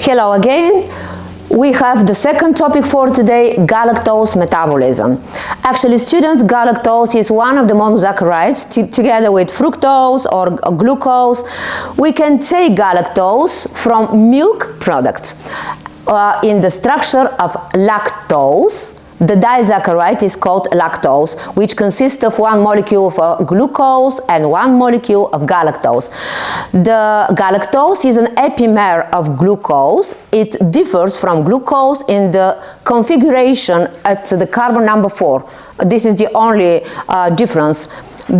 Hello again. We have the second topic for today, galactose metabolism. Actually, students, galactose is one of the monosaccharides together with fructose or glucose. We can take galactose from milk products. In the structure of lactose, the disaccharide is called lactose, which consists of one molecule of glucose and one molecule of galactose. The galactose is an epimer of glucose. It differs from glucose in the configuration at the carbon number 4. This is the only difference,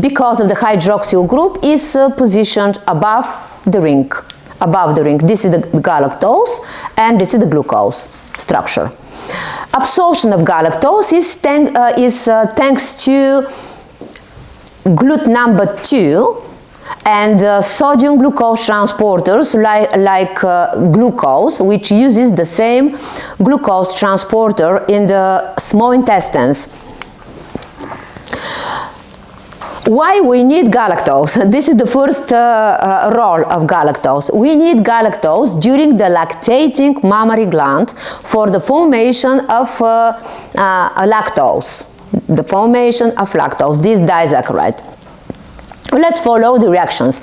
because of the hydroxyl group is positioned above the ring. This is the galactose and this is the glucose structure. Absorption of galactose is thanks to GLUT number 2 and sodium glucose transporters like glucose, which uses the same glucose transporter in the small intestines. Why we need galactose? This is the first role of galactose. We need galactose during the lactating mammary gland for the formation of lactose. The formation of lactose, this disaccharide. Let's follow the reactions.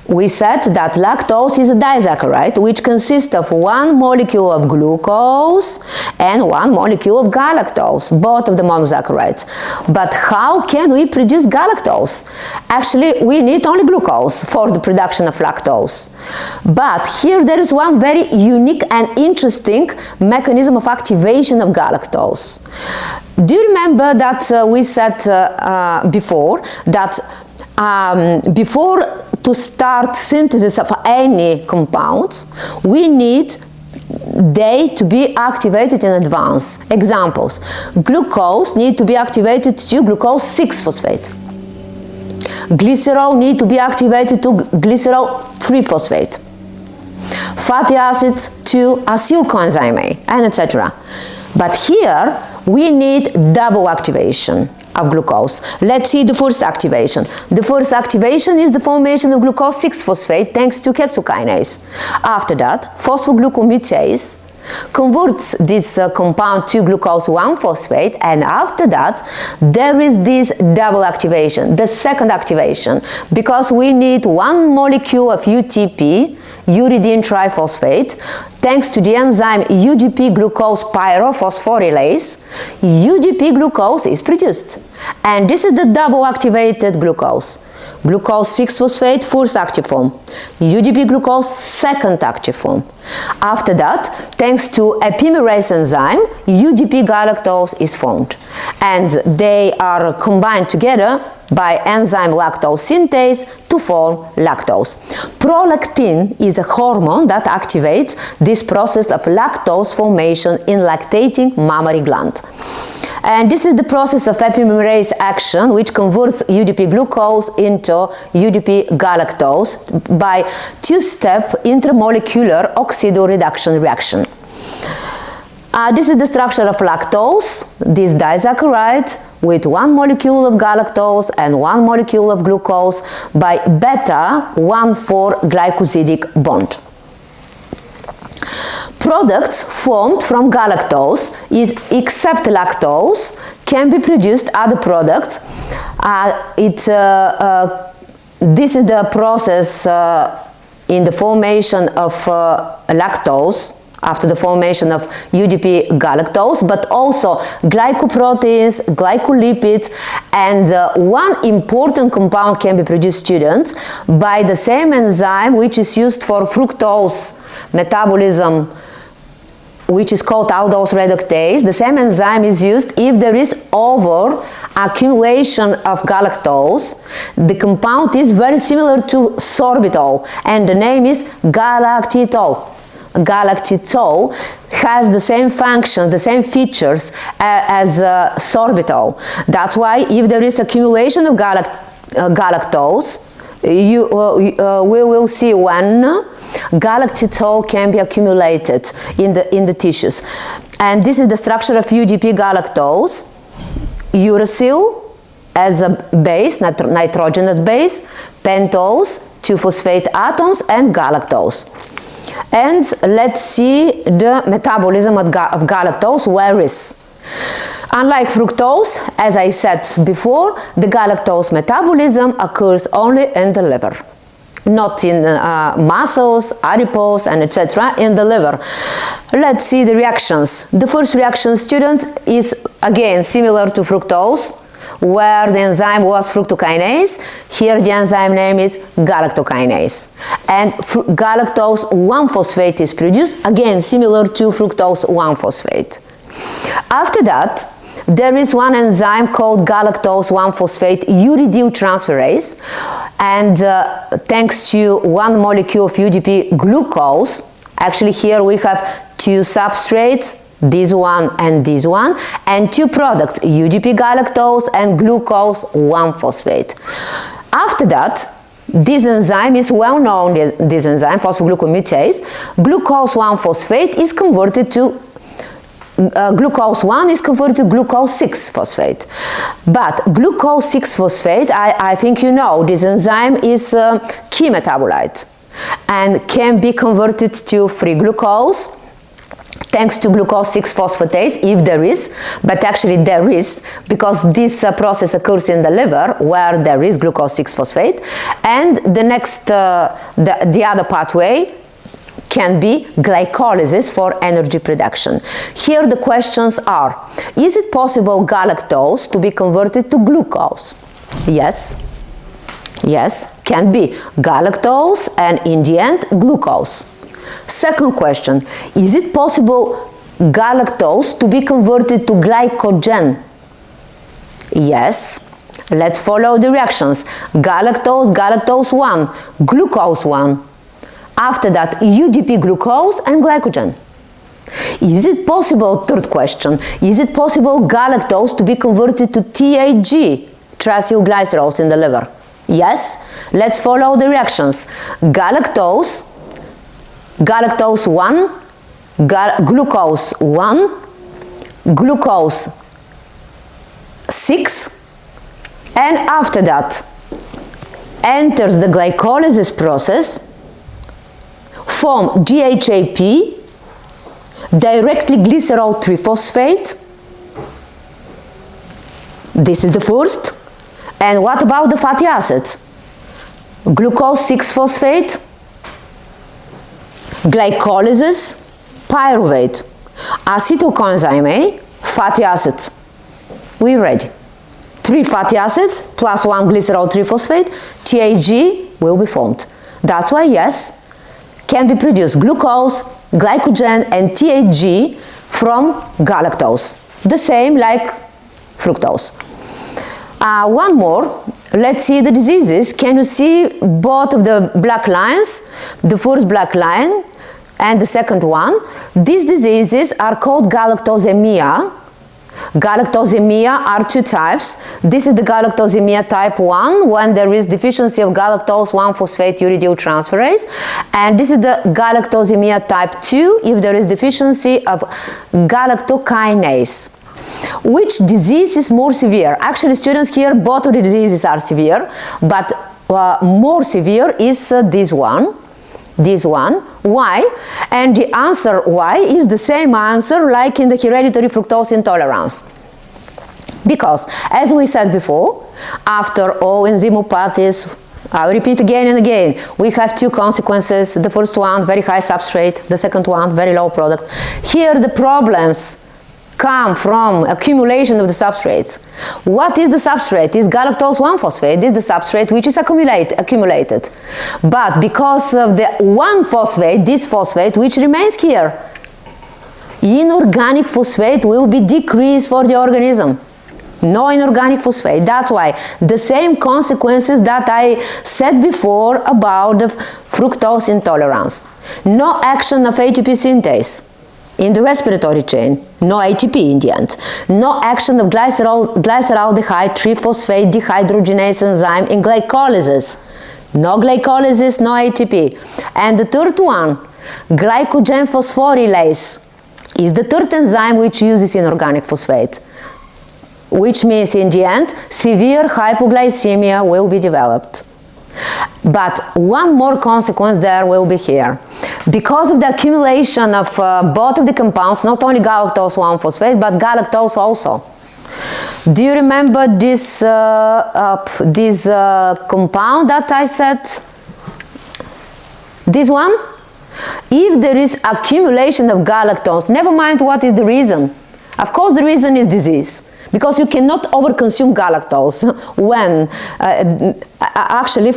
We said that lactose is a disaccharide which consists of one molecule of glucose and one molecule of galactose, both of the monosaccharides. But how can we produce galactose? Actually, we need only glucose for the production of lactose. But here there is one very unique and interesting mechanism of activation of galactose. Do you remember that we said before that before to start synthesis of any compounds, we need they to be activated in advance. Examples: glucose need to be activated to glucose 6-phosphate. Glycerol need to be activated to glycerol 3-phosphate. Fatty acids to acyl coenzyme A, and etc. But here we need double activation of glucose. Let's see the first activation. The first activation is the formation of glucose 6-phosphate thanks to hexokinase. After that, phosphoglucomutase converts this compound to glucose 1-phosphate, and after that there is this double activation, the second activation, because we need one molecule of UTP, uridine triphosphate. Thanks to the enzyme UGP glucose pyrophosphorylase, UGP glucose is produced, and this is the double activated glucose. Glucose 6-phosphate, first active form. UGP glucose, second active form. After that, thanks to epimerase enzyme, UGP galactose is formed. And they are combined together by enzyme lactose synthase to form lactose. Prolactin is a hormone that activates this process of lactose formation in lactating mammary gland. And this is the process of epimerase action, which converts UGP glucose into UGP galactose by two-step intermolecular oxidoreduction reaction. This is the structure of lactose, this disaccharide with one molecule of galactose and one molecule of glucose by beta 1,4 glycosidic bond. Products formed from galactose except lactose can be produced other products. This is the process in the formation of lactose after the formation of UGP galactose, but also glycoproteins, glycolipids, and one important compound can be produced, students, by the same enzyme which is used for fructose metabolism, which is called aldose reductase. The same enzyme is used if there is over accumulation of galactose. The compound is very similar to sorbitol, and the name is galactitol. Galactitol has the same function, the same features as sorbitol. That's why if there is accumulation of galactose, we will see when galactitol can be accumulated in the tissues. And this is the structure of UGP galactose. Uracil as a base, nitrogenous base, pentose, 2-phosphate atoms, and galactose. And let's see the metabolism of galactose, where is. Unlike fructose, as I said before, the galactose metabolism occurs only in the liver, not in muscles, adipose, and etc. in the liver. Let's see the reactions. The first reaction, student, is again similar to fructose, where the enzyme was fructokinase. Here the enzyme name is galactokinase. And galactose 1-phosphate is produced, again similar to fructose 1-phosphate. After that, there is one enzyme called galactose 1-phosphate uridyl-transferase, and thanks to one molecule of UDP glucose, actually here we have two substrates, this one and this one, and two products, UDP galactose and glucose 1-phosphate. After that, this enzyme is well known, this enzyme, phosphoglucomutase. Glucose 1-phosphate is converted to glucose 1 is converted to glucose 6-phosphate. But glucose 6-phosphate, I think you know, this enzyme is a key metabolite and can be converted to free glucose thanks to glucose 6-phosphatase, if there is, but actually there is, because this process occurs in the liver where there is glucose 6-phosphate, and the next, the other pathway can be glycolysis for energy production. Here the questions are, is it possible galactose to be converted to glucose? Yes. Yes, can be galactose and in the end glucose. Second question, is it possible galactose to be converted to glycogen? Yes. Let's follow the reactions. Galactose, galactose 1, glucose 1. After that, UDP glucose and glycogen. Is it possible, third question, is it possible galactose to be converted to THG, triacylglycerols in the liver? Yes. Let's follow the reactions. Galactose, galactose 1, glucose 1, glucose 6, and after that enters the glycolysis process, form GHAP, directly glycerol 3-phosphate. This is the first. And what about the fatty acids? Glucose 6-phosphate, glycolysis, pyruvate, acetylcoenzyme A, fatty acids. We're ready. 3 fatty acids plus 1 glycerol 3-phosphate, THG will be formed. That's why, yes, can be produced glucose, glycogen and THG from galactose. The same like fructose. One more, let's see the diseases. Can you see both of the black lines? The first black line and the second one. These diseases are called Galactosemia. Galactosemia are 2 types. This is the Galactosemia type 1, when there is deficiency of galactose 1-phosphate uridyl-transferase, and this is the Galactosemia type 2 if there is deficiency of galactokinase. Which disease is more severe? Actually, students, here both of the diseases are severe, but more severe is this one. This one. Why? And the answer why is the same answer like in the hereditary fructose intolerance. Because, as we said before, after all enzymopathies, I'll repeat again and again, we have 2 consequences. The first one, very high substrate. The second one, very low product. Here the problems come from accumulation of the substrates. What is the substrate? Is galactose 1-phosphate. This is the substrate which is accumulated. But because of the 1-phosphate, this phosphate which remains here, inorganic phosphate will be decreased for the organism. No inorganic phosphate. That's why the same consequences that I said before about the fructose intolerance. No action of ATP synthase in the respiratory chain, no ATP in the end. No action of glyceraldehyde 3-phosphate dehydrogenase enzyme in glycolysis. No glycolysis, no ATP. And the third one, glycogen phosphorylase, is the third enzyme which uses inorganic phosphate, which means in the end severe hypoglycemia will be developed. But one more consequence there will be here. Because of the accumulation of both of the compounds, not only galactose 1-phosphate, but galactose also. Do you remember this, compound that I said? This one? If there is accumulation of galactose, never mind what is the reason. Of course, the reason is disease. Because you cannot overconsume galactose when, actually,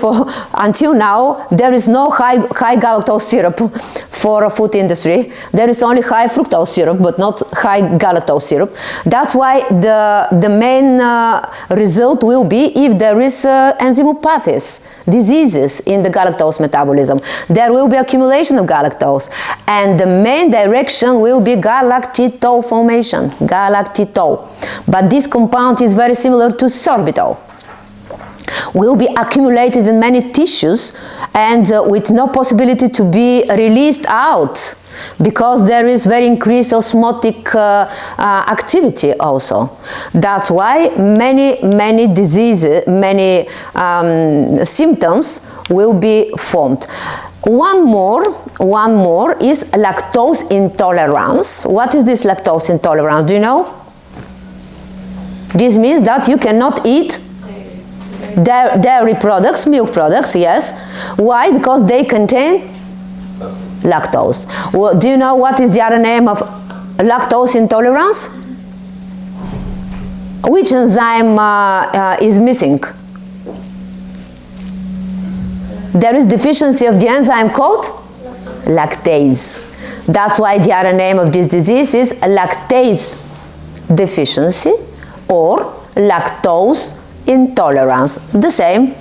until now, there is no high galactose syrup for a food industry. There is only high fructose syrup, but not high galactose syrup. That's why the main result will be if there is enzymopathies, diseases in the galactose metabolism. There will be accumulation of galactose, and the main direction will be galactitol formation, galactitol. But this compound is very similar to sorbitol. Will be accumulated in many tissues and with no possibility to be released out, because there is very increased osmotic activity also. That's why many diseases, many symptoms will be formed. One more is lactose intolerance. What is this lactose intolerance? Do you know? This means that you cannot eat dairy products, milk products, yes. Why? Because they contain lactose. Well, do you know what is the other name of lactose intolerance? Which enzyme is missing? There is deficiency of the enzyme called lactase. That's why the other name of this disease is lactase deficiency or lactose intolerance. The same.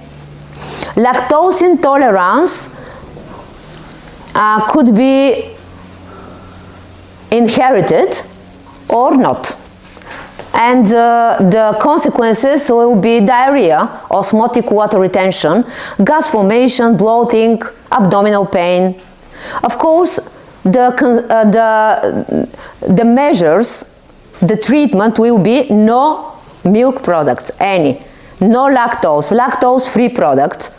Lactose intolerance could be inherited or not. And the consequences will be diarrhea, osmotic water retention, gas formation, bloating, abdominal pain. Of course, the measures, the treatment will be no milk products, any. No lactose, lactose-free products,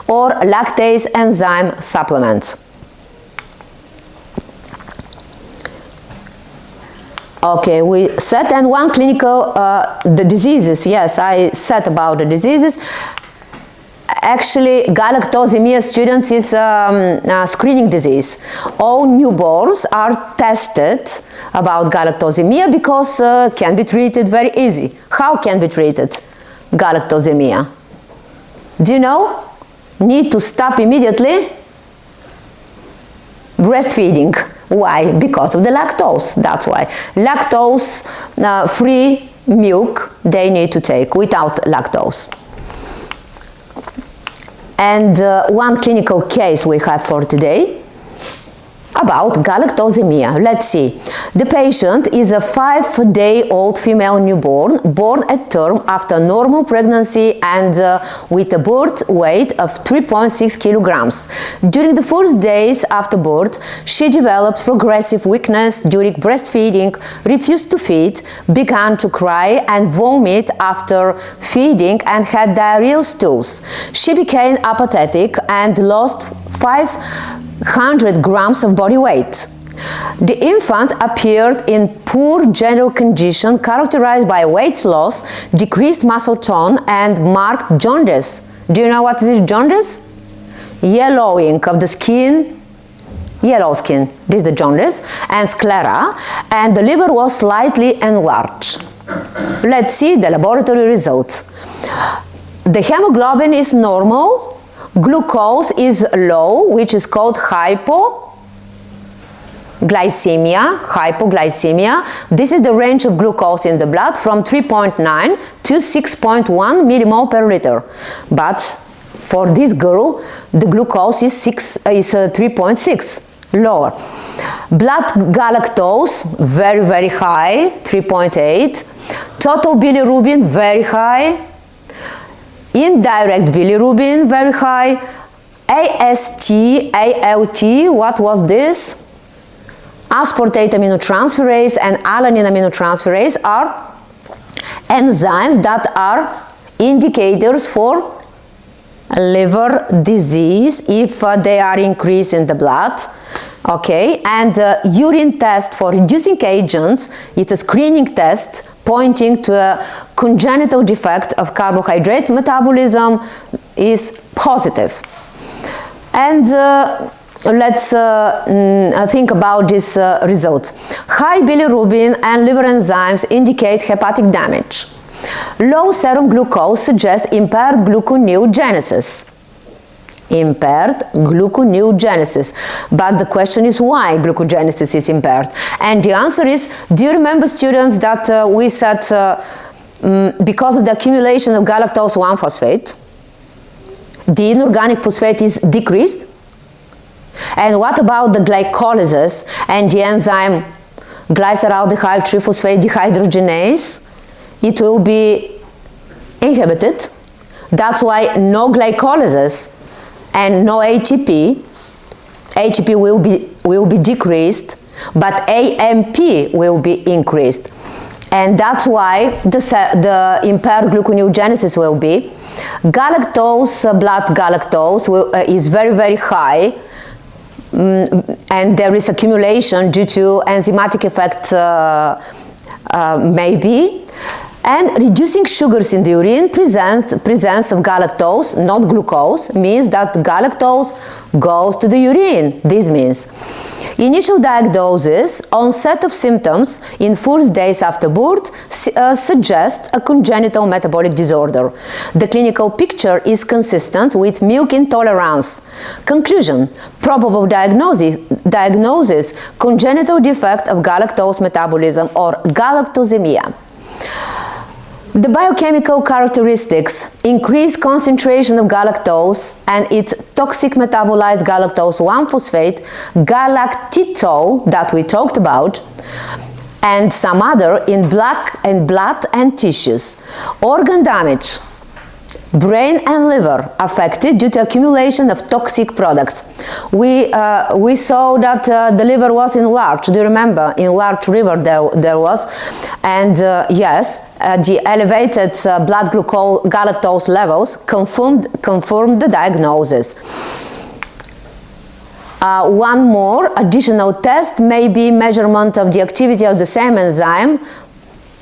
or lactase enzyme supplements. Okay, we said, and one clinical, the diseases, yes, I said about the diseases. Actually, Galactosemia students is a screening disease. All newborns are tested about Galactosemia because can be treated very easy. How can be treated Galactosemia? Do you know? Need to stop immediately breastfeeding. Why? Because of the lactose. That's why. Lactose-free milk they need to take without lactose. And one clinical case we have for today about Galactosemia. Let's see. The patient is a 5-day-old female newborn born at term after normal pregnancy and with a birth weight of 3.6 kilograms. During the first days after birth, she developed progressive weakness during breastfeeding, refused to feed, began to cry and vomit after feeding, and had diarrheal stools. She became apathetic and lost 500 grams of body weight. The infant appeared in poor general condition characterized by weight loss, decreased muscle tone, and marked jaundice. Do you know what is jaundice? Yellowing of the skin, yellow skin, this is the jaundice, and sclera, and the liver was slightly enlarged. Let's see the laboratory results. The hemoglobin is normal. Glucose is low, which is called hypoglycemia. This is the range of glucose in the blood from 3.9 to 6.1 millimole per liter. But for this girl, the glucose is 3.6, lower. Blood galactose, very, very high, 3.8. Total bilirubin, very high. Indirect bilirubin, very high. AST, ALT, what was this? Aspartate aminotransferase and alanine aminotransferase are enzymes that are indicators for liver disease if they are increased in the blood. Okay, and urine test for reducing agents, it's a screening test pointing to a congenital defect of carbohydrate metabolism, is positive. And let's think about these results. High bilirubin and liver enzymes indicate hepatic damage. Low serum glucose suggests impaired gluconeogenesis. Impaired gluconeogenesis. But the question is why glucogenesis is impaired? And the answer is, do you remember, students, that we said because of the accumulation of galactose 1-phosphate, the inorganic phosphate is decreased? And what about the glycolysis and the enzyme glyceraldehyde 3-phosphate dehydrogenase? It will be inhibited. That's why no glycolysis and no ATP. ATP will be decreased, but AMP will be increased. And that's why the impaired gluconeogenesis will be. Galactose, blood galactose is very, very high, and there is accumulation due to enzymatic effect, maybe. And reducing sugars in the urine, presence of galactose, not glucose, means that galactose goes to the urine. This means initial diagnosis, onset of symptoms in first days after birth suggests a congenital metabolic disorder. The clinical picture is consistent with milk intolerance. Conclusion: probable diagnosis, congenital defect of galactose metabolism or galactosemia. The biochemical characteristics: increased concentration of galactose and its toxic metabolite galactose 1-phosphate, galactitol, that we talked about, and some other in blood and tissues. Organ damage: brain and liver affected due to accumulation of toxic products. We saw that the liver was enlarged. Do you remember? Enlarged liver there was. And yes, the elevated blood galactose levels confirmed the diagnosis. One more additional test may be measurement of the activity of the same enzyme,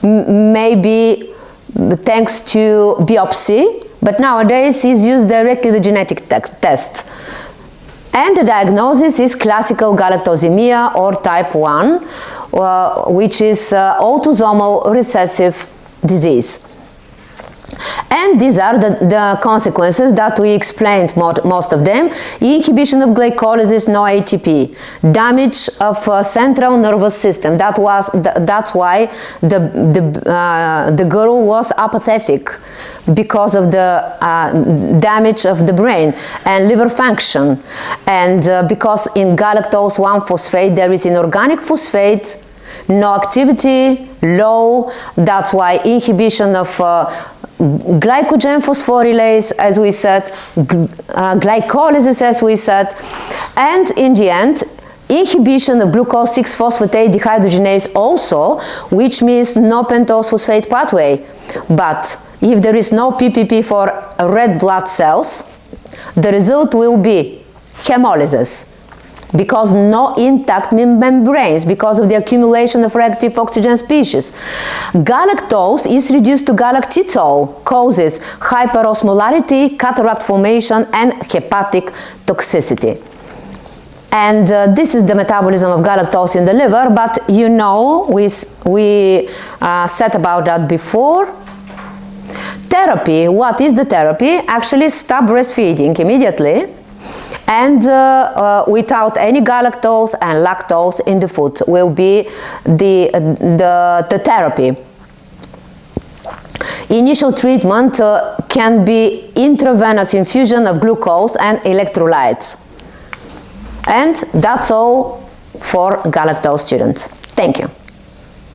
maybe thanks to biopsy, but nowadays is used directly the genetic test. And the diagnosis is classical galactosemia or type 1, which is autosomal recessive disease. And these are the consequences that we explained, most of them. Inhibition of glycolysis, no ATP. Damage of central nervous system. That's why the girl was apathetic, because of the damage of the brain and liver function. And because in galactose 1-phosphate there is inorganic phosphate, no activity, low. That's why inhibition of glycogen phosphorylase, as we said, glycolysis, as we said, and in the end, inhibition of glucose 6-phosphatase dehydrogenase also, which means no pentose phosphate pathway. But if there is no PPP for red blood cells, the result will be hemolysis, because no intact membranes, because of the accumulation of reactive oxygen species. Galactose is reduced to galactitol, causes hyperosmolarity, cataract formation, and hepatic toxicity. And this is the metabolism of galactose in the liver, but you know, we said about that before. Therapy, what is the therapy? Actually, stop breastfeeding immediately, and without any galactose and lactose in the food will be the therapy. Initial treatment can be intravenous infusion of glucose and electrolytes. And that's all for galactose students. Thank you.